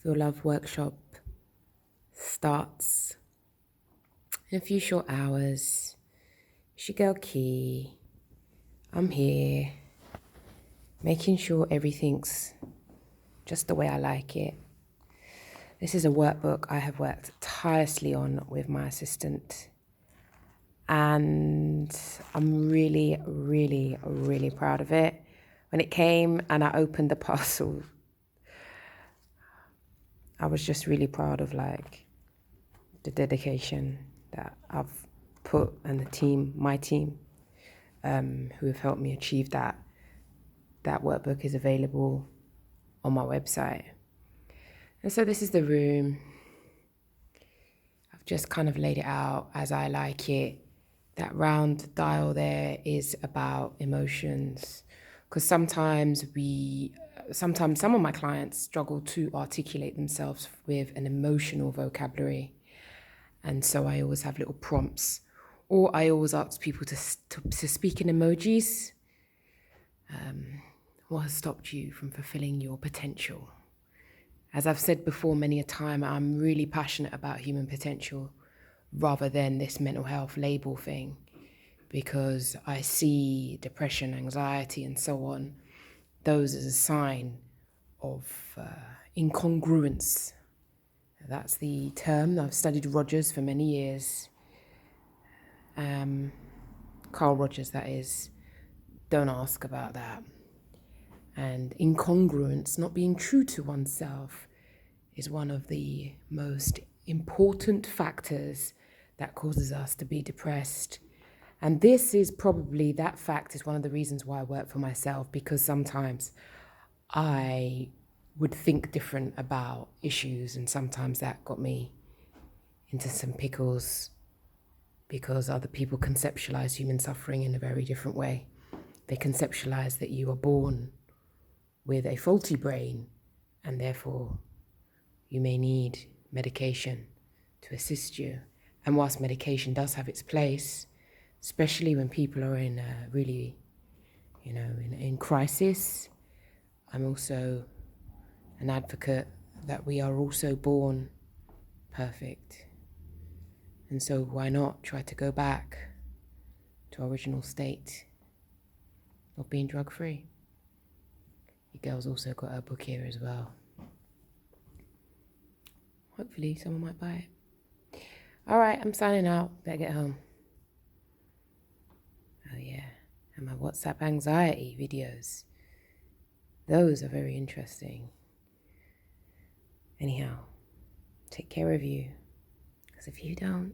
Feel Love workshop starts in a few short hours. It's your girl Key. I'm here, making sure everything's just the way I like it. This is a workbook I have worked tirelessly on with my assistant. And I'm really, really, really proud of it. When it came and I opened the parcel, I was just really proud of the dedication that I've put and my team, who have helped me achieve that. That workbook is available on my website. And so this is the room. I've just kind of laid it out as I like it. That round dial there is about emotions, because sometimes some of my clients struggle to articulate themselves with an emotional vocabulary. And so I always have little prompts, or I always ask people to speak in emojis. What has stopped you from fulfilling your potential? As I've said before many a time, I'm really passionate about human potential rather than this mental health label thing, because I see depression, anxiety, and so on, those as a sign of incongruence. That's the term. I've studied Rogers for many years. Carl Rogers, that is. Don't ask about that. And incongruence, not being true to oneself, is one of the most important factors that causes us to be depressed. And this is probably, that fact is one of the reasons why I work for myself, because sometimes I would think different about issues, and sometimes that got me into some pickles because other people conceptualize human suffering in a very different way. They conceptualize that you are born with a faulty brain and therefore you may need medication to assist you. And whilst medication does have its place, especially when people are in really, in crisis, I'm also an advocate that we are also born perfect. And so why not try to go back to our original state of being drug-free? Your girl's also got her book here as well. Hopefully someone might buy it. All right, I'm signing out. Better get home. Oh yeah, and my WhatsApp anxiety videos. Those are very interesting. Anyhow, take care of you. Because if you don't,